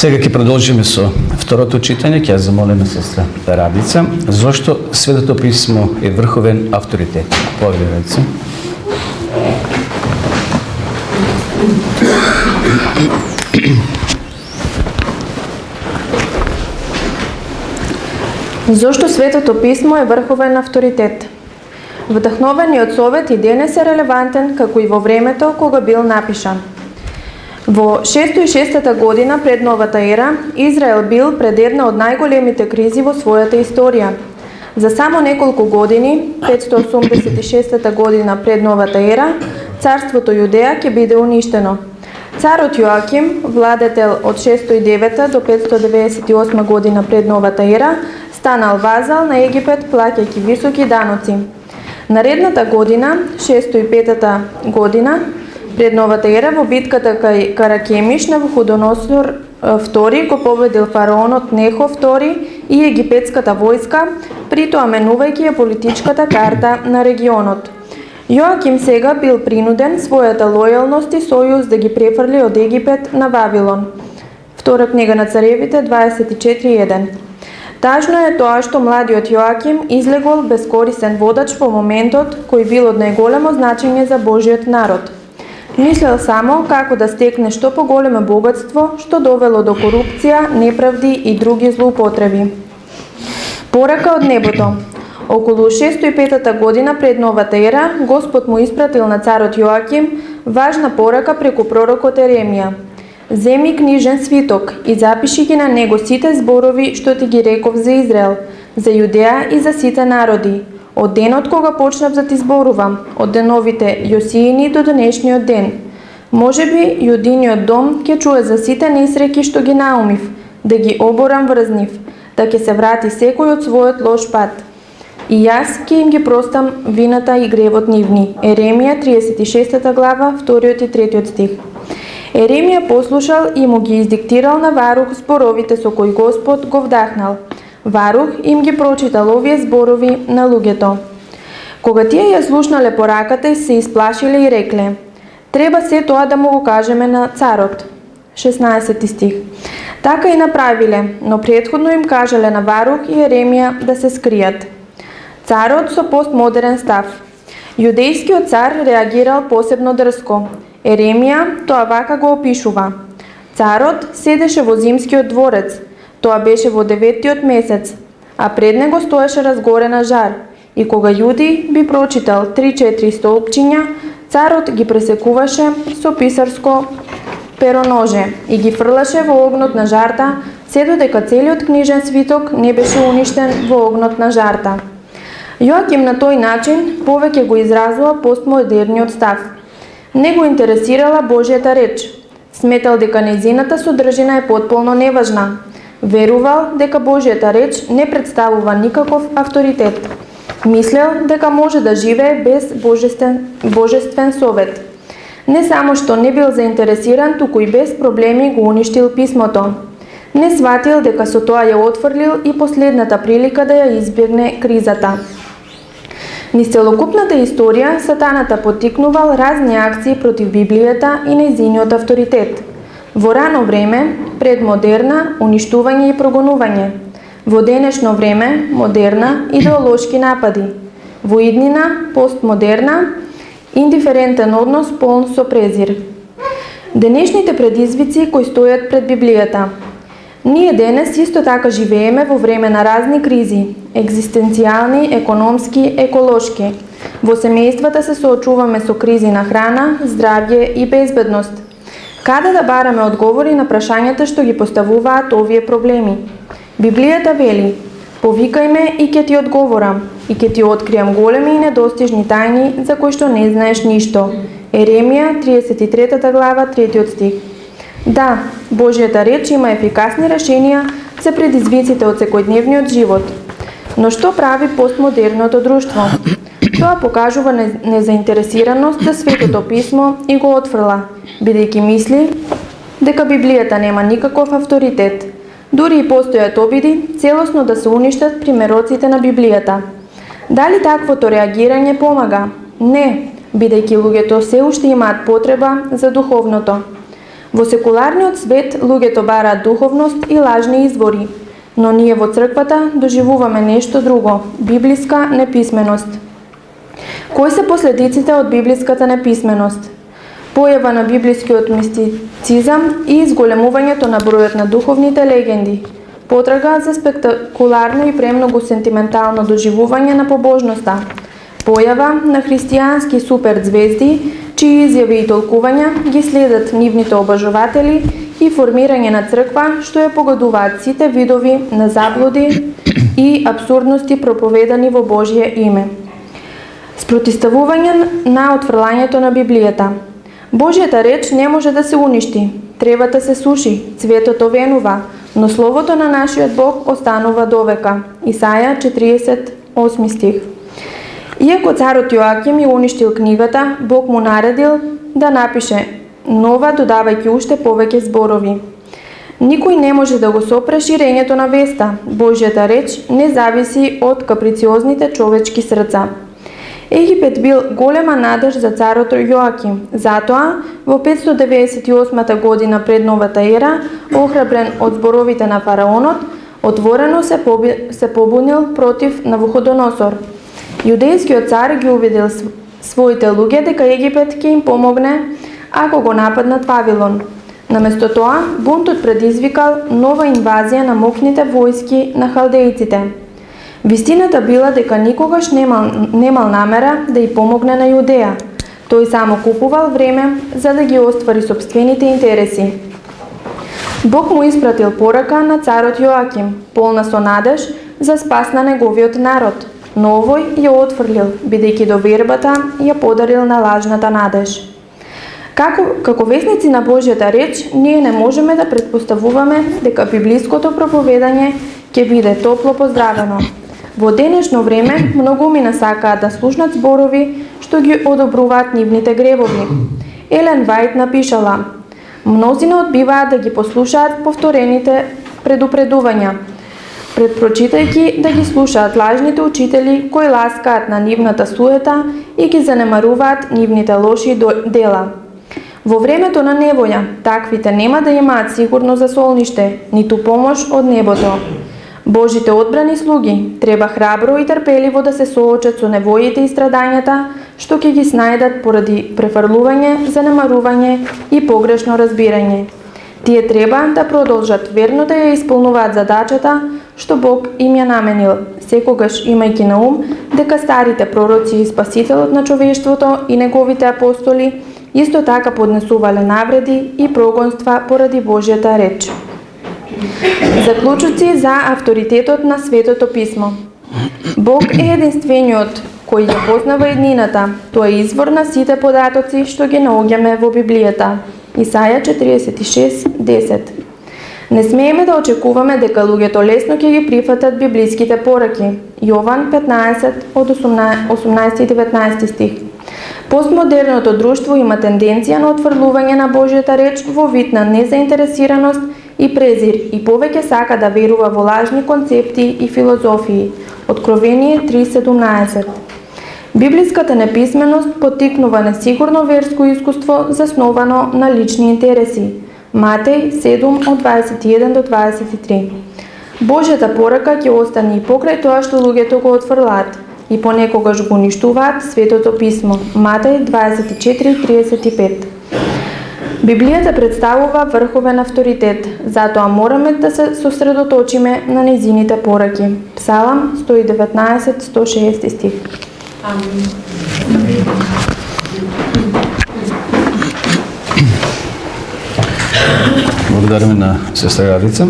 Сега ќе продолжиме со второто читање, ќе ја замолиме сестра Радица. Зошто Светото писмо е врховен авторитет? Поведајте. Зошто Светото писмо е врховен авторитет? Вдахновениот совет и денес е релевантен како и во времето кога бил напишан. Во 606 година пред новата ера, Израел бил пред една од најголемите кризи во својата историја. За само неколку години, 586 година пред новата ера, царството Јудеја ќе биде уништено. Царот Јоаким, владетел од 609 до 598 година пред новата ера, станал вазал на Египет плаќајќи високи даноци. Наредната година, 605 година, пред новата ера, во битката кај Каракемиш, Навуходоносор II го победил фараонот Нехо II и египетската војска, притоа менувајќи ја политичката карта на регионот. Јоаким сега бил принуден својата лојалност и сојуз да ги префрли од Египет на Вавилон. Втора книга на царевите 24:1. Тажно е тоа што младиот Јоаким излегол безкорисен водач во моментот кој бил од најголемо значење за Божиот народ. Мислел само како да стекне што поголемо богатство, што довело до корупција, неправди и други злоупотреби. Порака од небото. Околу 605 година пред новата ера, Господ му испратил на царот Јоаким важна порака преку пророкот Еремија. Земи книжен свиток и запиши ги на него сите зборови што ти ги реков за Израел, за Јудеја и за сите народи. Од денот кога почнав да ти зборувам, од деновите Јосиини до денешниот ден. Можеби Јудиниот дом ќе чуе за сите несреки што ги наумив, да ги оборам врз нив, да ќе се врати секој од својот лош пат. И јас ќе им ги простам вината и гревот нивни. Еремија 36 глава, 2 и 3 стих. Еремија послушал и му ги издиктирал на Варух зборовите со кои Господ го вдахнал. Варух им ги прочитал овие зборови на луѓето. Кога тие ја слушнале пораката и се исплашиле и рекле: треба се тоа да му го кажеме на царот. 16 стих. Така и направиле, но претходно им кажале на Варух и Еремија да се скријат. Царот со постмодерен став. Јудејскиот цар реагирал посебно дрско. Еремија тоа вака го опишува. Царот седеше во зимскиот дворец. Тоа беше во 9-тиот месец, а пред него стоеше разгорена жар. И кога Јуди би прочитал 3-4 столпчиња, царот ги пресекуваше со писарско пероноже и ги фрлаше во огнот на жарта, се додека целиот книжен свиток не беше уништен во огнот на жарта. Јоаким на тој начин повеќе го изразува постмодерниот став. Не го интересирала Божјата реч. Сметал дека нејзината содржина е потполно неважна. Верувал дека Божјата реч не представува никаков авторитет. Мислел дека може да живее без божествен совет. Не само што не бил заинтересиран, туку и без проблеми го уништил писмото. Не сватил дека со тоа ја отфрлил и последната прилика да ја избегне кризата. Низ целокупната историја, сатаната поттикнувал разни акции против Библијата и нејзиниот авторитет. Во рано време, предмодерна, уништување и прогонување. Во денешно време, модерна, идеолошки напади. Во иднина, постмодерна, индиферентен однос полн со презир. Денешните предизвици кои стојат пред Библијата. Ние денес исто така живееме во време на разни кризи, екзистенцијални, економски, еколошки. Во семејствата се соочуваме со кризи на храна, здравје и безбедност. Каде да бараме одговори на прашањата што ги поставуваат овие проблеми? Библијата вели: повикај ме и ќе ти одговорам, и ќе ти откријам големи и недостижни тајни за кои што не знаеш ништо. Еремија 33 глава, 3 стих. Да, Божјата реч има ефикасни решенија за предизвиците од секојдневниот живот. Но што прави постмодерното друштво? Тоа покажува незаинтересираност за Светото писмо и го отфрла, бидејќи мисли дека Библијата нема никаков авторитет. Дури и постојат обиди целосно да се уништат примероците на Библијата. Дали таквото реагирање помага? Не, бидејќи луѓето се уште имаат потреба за духовното. Во секуларниот свет луѓето бараат духовност и лажни извори, но ние во црквата доживуваме нешто друго – библиска неписменост. Кои се последиците од библиската неписменост? Појава на библискиот мистицизам и изголемувањето на бројот на духовните легенди, потрага за спектакуларно и премногу сентиментално доживување на побожноста, појава на христијански суперзвезди, чии изјави и толкувања ги следат нивните обажуватели и формирање на црква што ја погодуваат сите видови на заблуди и абсурдности проповедани во Божје име. Спротиставување на отфрлањето на Библијата. Божјата реч не може да се уништи, тревата се суши, цветото венува, но словото на нашиот Бог останува довека. Исаја 48 стих. Иако царот Јоаким ја уништил книгата, Бог му наредил да напише нова, додавајќи уште повеќе зборови. Никој не може да го сопре ширењето на веста. Божјата реч не зависи од каприциозните човечки срца. Египет бил голема надеж за царот Јоаким. Затоа, во 598 година пред новата ера, охрабрен од зборовите на фараонот, отворено се побунил против Навуходоносор. Јудејскиот цар ги увидел своите луѓе дека Египет ќе им помогне ако го нападнат Вавилон. Наместо тоа, бунтот предизвикал нова инвазија на мокните војски на халдејците. Вистината била дека никогаш немал намера да ја помогне на Јудеја. Тој само купувал време за да ги оствари сопствените интереси. Бог му испратил порака на царот Јоаким, полна со надеж за спас на неговиот народ, но овој ја отфрлил, бидејќи довербата ја подарил на лажната надеж. Како весници на Божјата реч, ние не можеме да претпоставуваме дека библиското проповедање ќе биде топло поздравено. Во денешно време многумина сакаат да слушнат зборови што ги одобруваат нивните гревови. Елен Вајт напишала: мнозина одбиваат да ги послушаат повторените предупредувања, предпочитајќи да ги слушаат лажните учители кои ласкаат на нивната суета и ги занемаруваат нивните лоши дела. Во времето на невоја, таквите нема да имаат сигурно засолниште, ниту помош од небото. Божите одбрани слуги треба храбро и трпеливо да се соочат со невоите и страдањата што ќе ги снајдат поради префрлување, занемарување и погрешно разбирање. Тие треба да продолжат верно да ја исполнуваат задачата што Бог им ја наменил, секогаш имајќи на ум дека старите пророци и спасителот на човештвото и неговите апостоли исто така поднесувале навреди и прогонства поради Божјата реч. Заклучоци за авторитетот на Светото Писмо. Бог е единствениот кој ја познава еднината. Тоа е извор на сите податоци што ги наоѓаме во Библијата. Исаја 46:10. Не смееме да очекуваме дека луѓето лесно ќе ги прифатат библиските пораки. Јован 15 од 18 и 19 стих. Постмодерното друштво има тенденција на отфрлување на Божјата реч во вид на незаинтересираност и презир и повеќе сака да верува во лажни концепти и филозофии. Откровение 3:17. Библиската неписменост поттикнува несигурно верско искуство засновано на лични интереси. Матеј 7 од 21 до 23. Божјата порака ќе остане и покрај тоа што луѓето го отфрлаат и понекогаш го уништуваат Светото Писмо. Матеј 24:35. Библијата представува врховен авторитет, затоа мораме да се сосредоточиме на нејзините пораки. Псалам 119:106 стих. Амин. Благодариме на сестра Радица.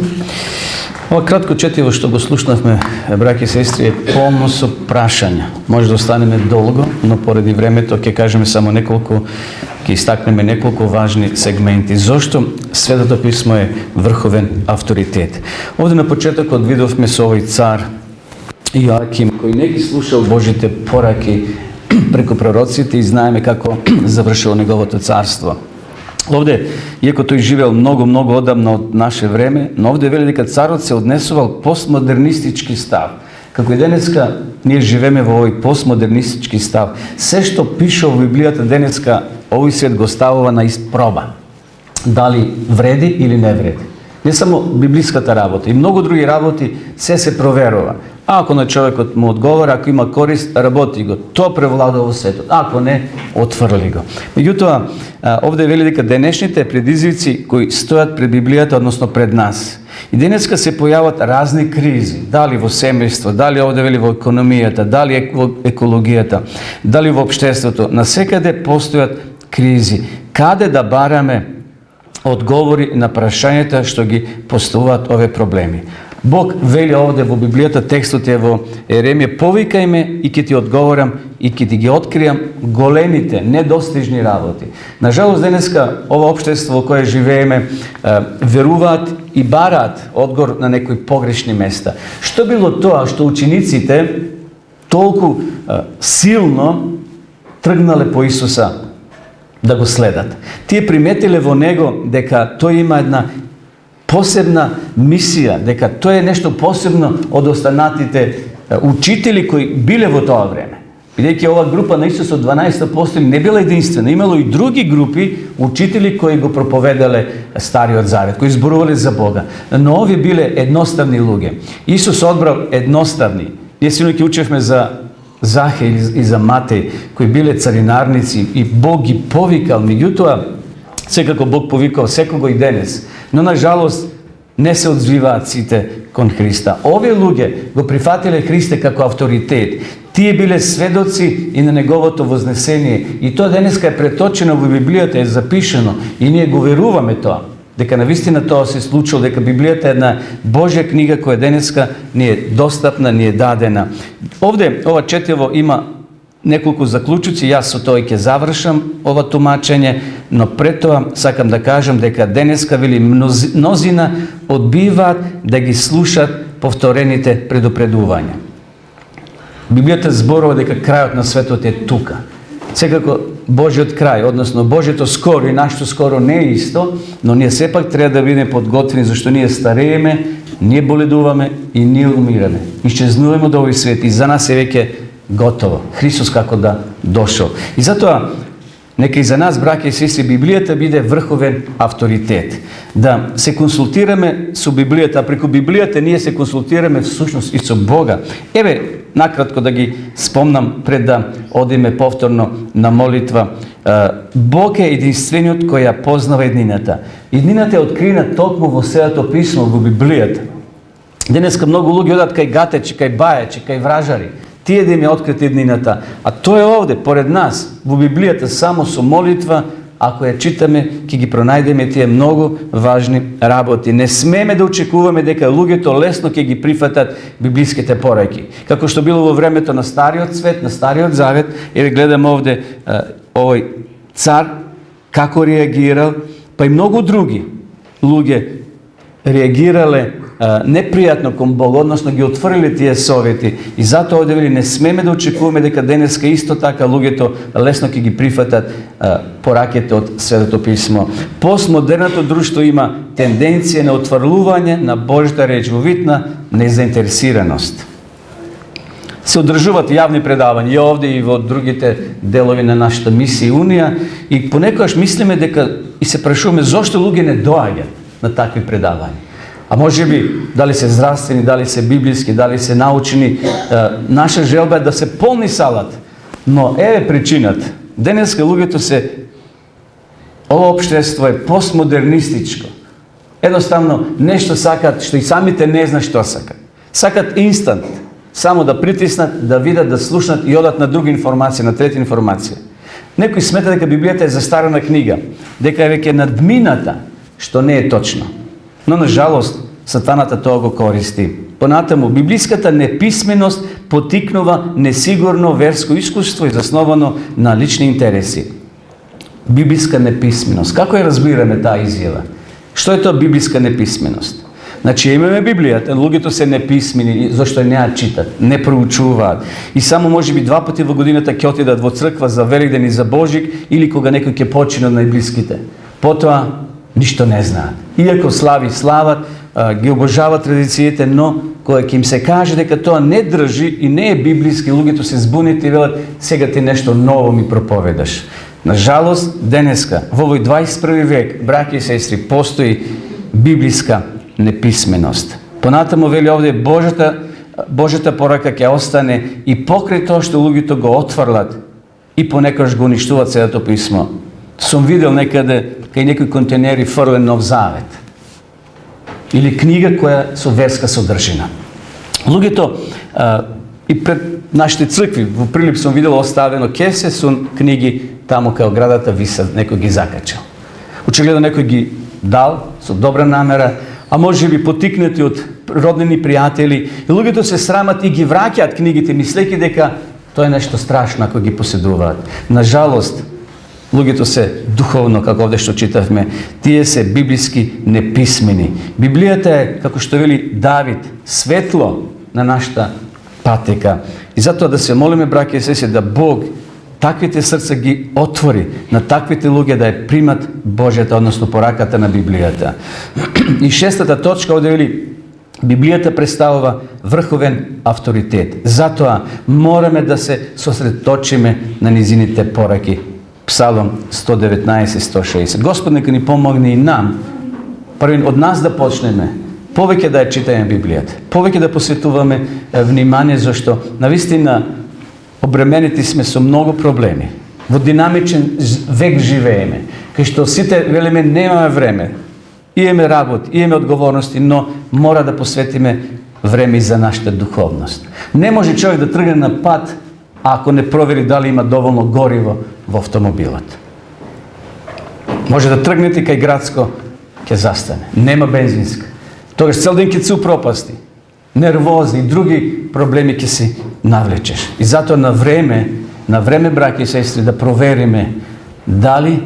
Ова кратко четиво што го слушнавме, браќи и сестри, е полно со прашања. Може да останеме долго, но поради времето ќе кажеме само неколку, ќе истакнеме неколку важни сегменти. Зошто Светото Писмо е врховен авторитет? Овде на почетокот видовме со овој цар Јоаким, кој не ги слушал Божите пораки преку пророците и знаеме како завршило неговото царство. Овде, иако тој живеел многу одамна од наше време, но овде вели дека царот се однесувал постмодернистички став. Како и денеска ние живееме во овој постмодернистички став. Се што пише во Библијата денеска, овој свет го ставува на испроба. дали вреди или не вреди. Не само библиската работа, и многу други работи се проверува. Ако на човекот му одговара, ако има корист, работи го. Тоа превладува во светот. Ако не, отфрли го. Меѓутоа, овде вели дека денешните предизвици кои стојат пред Библијата, односно пред нас. И денеска се појават разни кризи, дали во семејство, дали овде вели во економијата, дали во екологијата, дали во општеството. Насекаде постојат кризи. Каде да бараме одговори на прашањата што ги поставуваат овие проблеми? Бог вели овде во Библијата, текстот е во Еремија: повикај ме и ќе ти одговорам и ќе ти ги откријам големите, недостижни работи. Нажалост, денеска ова општество во кое живееме веруваат и бараат одговор на некои погрешни места. Што било тоа што учениците толку силно тргнале по Исуса да го следат? Тие приметиле во него дека тој има една посебна мисија, дека тоа е нешто посебно од останатите учители кои биле во тоа време. Бидејќи ова група на Исус од 12 апостоли не била единствена, имало и други групи учители кои го проповедале Стариот Завет, кои зборувале за Бога. Но овие биле едноставни луѓе. Исус одбрал едноставни. Ние синоќа учевме за Захе и за Матеј, кои биле царинарници, и Бог ги повикал. Меѓутоа, секако Бог повикал секого и денес, но на жалост не се одзвиваат сите кон Христа. Овие луѓе го прифатиле Христе како авторитет. Тие биле сведоци и на неговото вознесение. И тоа денеска е преточено во Библијата, е запишено, и ние го веруваме тоа, дека навистина тоа се случило, дека Библијата е една Божја книга која денеска ни е достапна, ни е дадена. Овде ова четиво има неколку заклучоци, јас со тоа ќе завршам ова тумачење, но пред тоа сакам да кажам дека денеска вели мнозина одбиваат да ги слушат повторените предупредувања. Библијата зборува дека крајот на светот е тука. Секако Божиот крај, односно Божиото скоро и нашето скоро не е исто, но ние сепак треба да бидеме подготвени, зашто ние старееме, ние боледуваме и ние умираме. Исчезнуваме од овој свет и за нас е веќе готово. Христос како да дошол. И затоа, нека и за нас, браќа и сестри, Библијата биде врховен авторитет. Да се консултираме со Библијата, а преку Библијата ние се консултираме всушност и со Бога. Еве, накратко да ги спомнам пред да одиме повторно на молитва. Бог е единствениот кој ја познава еднината. Еднината е откриена токму во Светото писмо, во Библијата. Денеска многу луѓе одат кај гатечи, кај бајачи, кај вражари. Тие да им ја открит еднината. А тоа е овде, поред нас, во Библијата, само со молитва, ако ја читаме, ќе ги пронајдеме тие многу важни работи. Не смеме да очекуваме дека луѓето лесно ќе ги прифатат библиските пораки. Како што било во времето на Стариот свет, на Стариот Завет, еве гледаме овде овој цар како реагирал, па и многу други луѓе реагирале непријатно кон Бог, односно ги отфрлиле тие совети. И затоа овде вели не смеме да очекуваме дека денеска исто така луѓето лесно ќе ги прифатат пораките од Светото писмо. Постмодерното друштво има тенденција на отфрлување на Божјата реч во вид на незаинтересираност. Се одржуваат јавни предавања и овде и во другите делови на нашата мисија Унија, и понекогаш мислиме дека и се прашуваме зошто луѓе не доаѓаат на такви предавања. А може би, дали се здравствени, дали се библиски, дали се научни, наша желба е да се полни салат. Но еве причината. Денеска луѓето се, ова општество е постмодернистичко. Едноставно, нешто сакат што и самите не знаат што сакат. Сакат инстант. Само да притиснат, да видат, да слушнат и одат на друга информација, на трета информација. Некои смета дека Библијата е застарена книга, дека е веќе надмината, што не е точно. Но, на жалост, сатаната тоа го користи. Понатаму, библиската неписменост потикнува несигурно верско искуство и засновано на лични интереси. Библиска неписменост. Како ја разбираме таа изјава? Што е тоа библиска неписменост? Значи, имаме Библијата, луѓето се неписмени, зашто не ја читат, не проучуваат. И само може би 2 пати во годината ќе отидат во црква за Великден и за Божик, или кога некој ќе почине од најблиските. Потоа ништо не знаат. Иако слават, ги обожаваат традициите, но кога ќе им се каже дека тоа не држи и не е библиски, луѓето се збунат и велат сега ти нешто ново ми проповедаш. На жалост, денеска, во овој 21 век, браќи и сестри, постои библиска неписменост. Понатаму вели овде Божјата порака ќе остане и покрај тоа што луѓето го отфрлат и понекогаш го уништуваат Светото писмо. Сум видел некаде кај некои контейнери фрлен Нов Завет. Или книга која со верска содржина. Луѓето и пред нашите цркви, во Прилип сум видел оставено кесе со книги таму кај оградата висат, некој ги закачал. Очигледно некој ги дал со добра намера, а може би потикнати од роднини пријатели, и луѓето се срамат и ги враќаат книгите, мислејќи дека тоа е нешто страшно ако ги поседуваат. На жалост, луѓето се духовно, како овде што читавме, тие се библиски неписмени. Библијата е, како што вели Давид, светло на нашата патека. И затоа да се молиме, браќи и сестри, да Бог таквите срца ги отвори на таквите луѓе да ја примат Божјата, односно пораката на Библијата. И шестата точка овде вели Библијата представува врховен авторитет. Затоа мораме да се сосредоточиме на низините пораки. Псалом 119-160. Господ нека ни помогне и нам, први од нас да почнеме, повеќе да ја читаме Библијата, повеќе да посветуваме внимание, зашто навистина обременети сме со многу проблеми. Во динамичен век живееме, кај што сите велиме немаме време. Имаме работа, имаме одговорности, но мора да посветиме време и за нашата духовност. Не може човек да тргне на пат, ако не провери дали има доволно гориво во автомобилот. Може да тргнете кај градско, ќе застане. Нема бензинска. Тогаш цел ден ќе се упропасти. Нервози и други проблеми ќе си навлечеш. И затоа на време, браќи и сестри, да провериме дали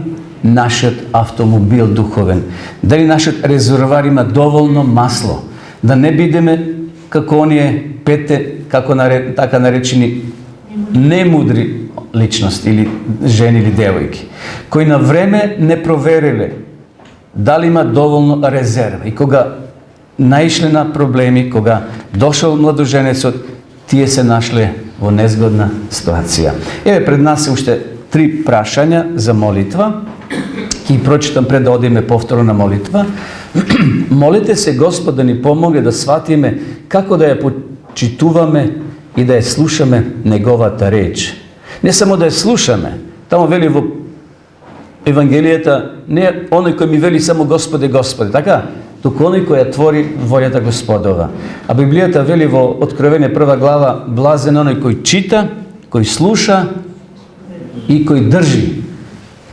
нашиот автомобил духовен, дали нашиот резервоар има доволно масло, да не бидеме како оние пете, така наречени немудри личности или жени или девојки, кои на време не провериле дали има доволно резерва. И кога наишле на проблеми, кога дошол младоженецот, тие се нашле во незгодна ситуација. Еве пред нас се уште 3 прашања за молитва. Ќе прочитам пред да одиме повторно на молитва. Молете се Господ да ни помогне да сватиме како да ја почитуваме и да ја слушаме Неговата реч. Не само да ја слушаме, тамо вели во Евангелијата, не оној кој ми вели само Господе, Господе, така? Туку оној кој ја твори волјата Господова. А Библијата вели во Откровение 1 глава, блазен оној кој чита, кој слуша и кој држи.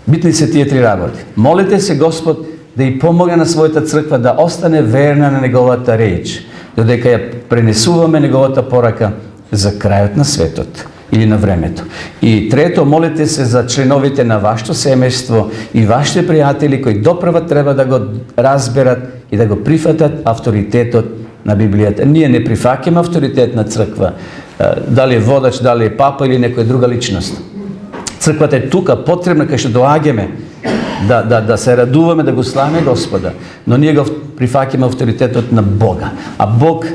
Битни се тие 3 работи. Молете се Господ да ја помогне на својата црква да остане верна на Неговата реч, додека ја пренесуваме Неговата порака за крајот на светот или на времето. И трето, молете се за членовите на вашето семејство и вашите пријатели кои допрва треба да го разберат и да го прифатат авторитетот на Библијата. Ние не прифаќаме авторитет на црква, дали е водач, дали е папа или некоја друга личност. Црквата е тука, потребна кај што доаѓаме да се радуваме, да го славиме Господа, но ние го прифаќаме авторитетот на Бога. А Бог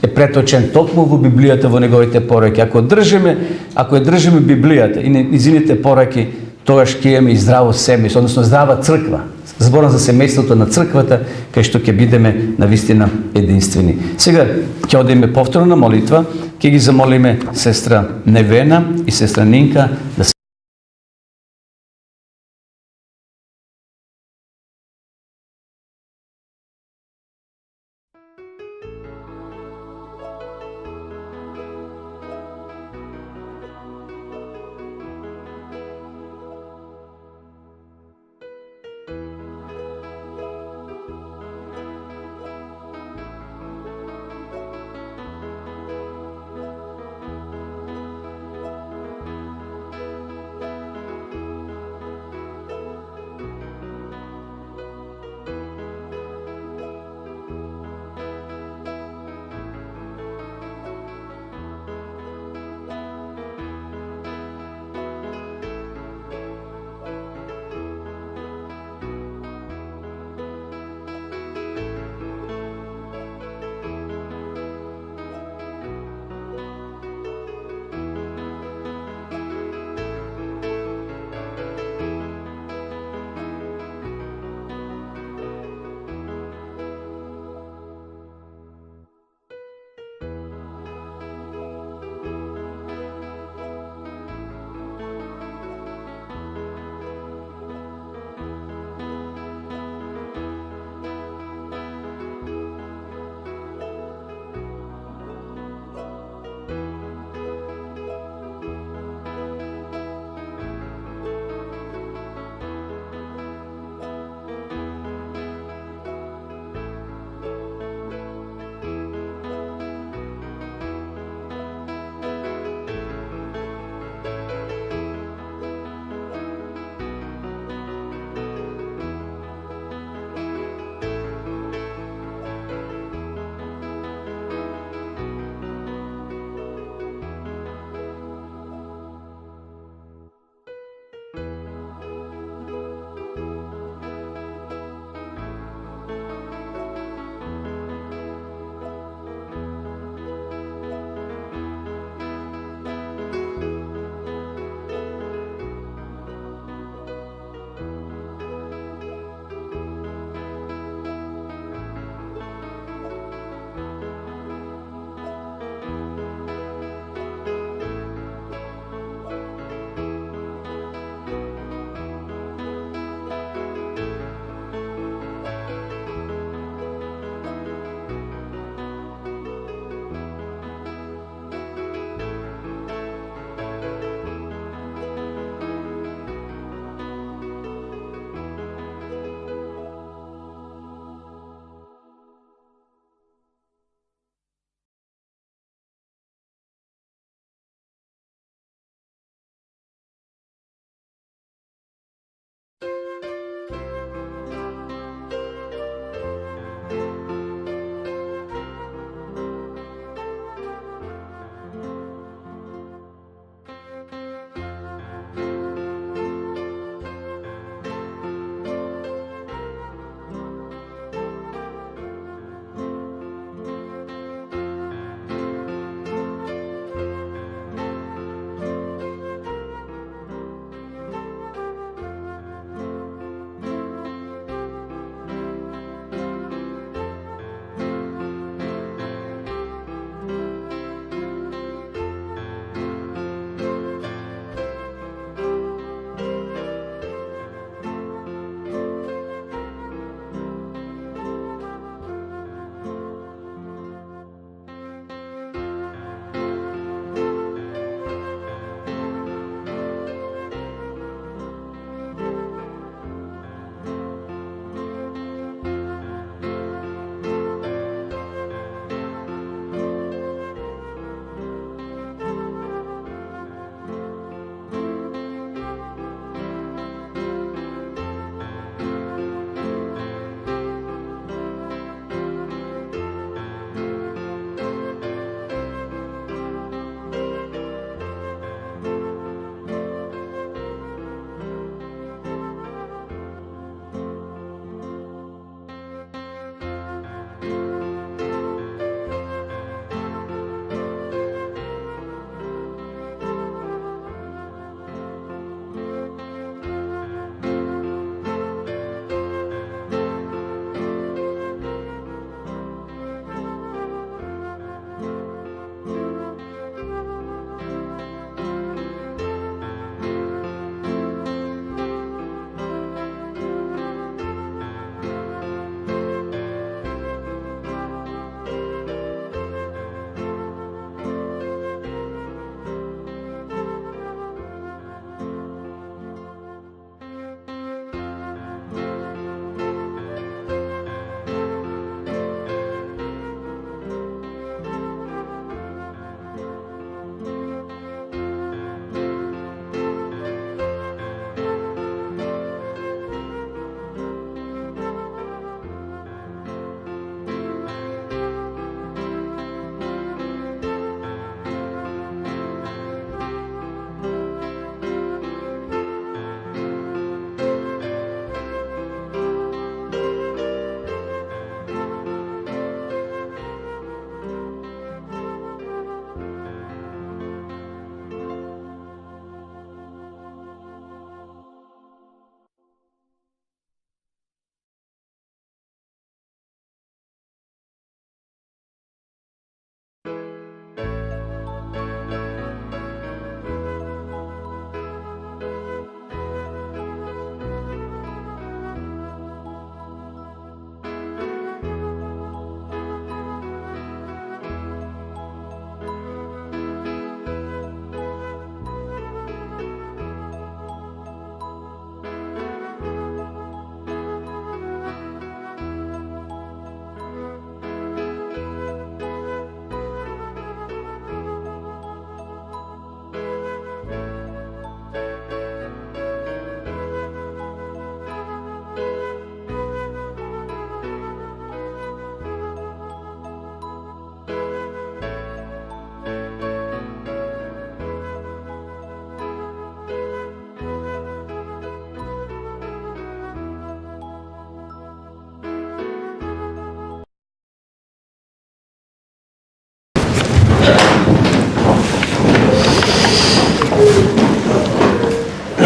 е преточен токму во Библијата, во Неговите пораки. Ако ја држиме Библијата и низините пораки, тогаш ќе имаме и здраво семејство, односно здрава црква. Зборам за семејството на црквата, кај што ќе бидеме навистина единствени. Сега ќе одиме повторно на молитва, ќе ги замолиме сестра Невена и сестра Нинка да се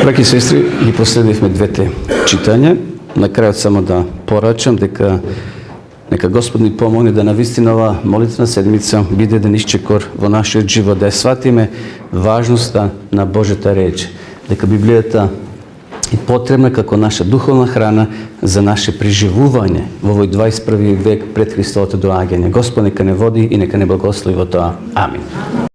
Браќи и сестри, ги последивме двете читања. На крајот само да порачам дека нека Господ ни помогне да навистина ова молитвена седмица биде еден исчекор во нашиот живот, да ја сватиме важноста на Божјата реч, дека Библијата е потребна како наша духовна храна за наше преживување во овој 21 век пред Христовото доаѓање. Господ нека не води и нека не благослови во тоа. Амин.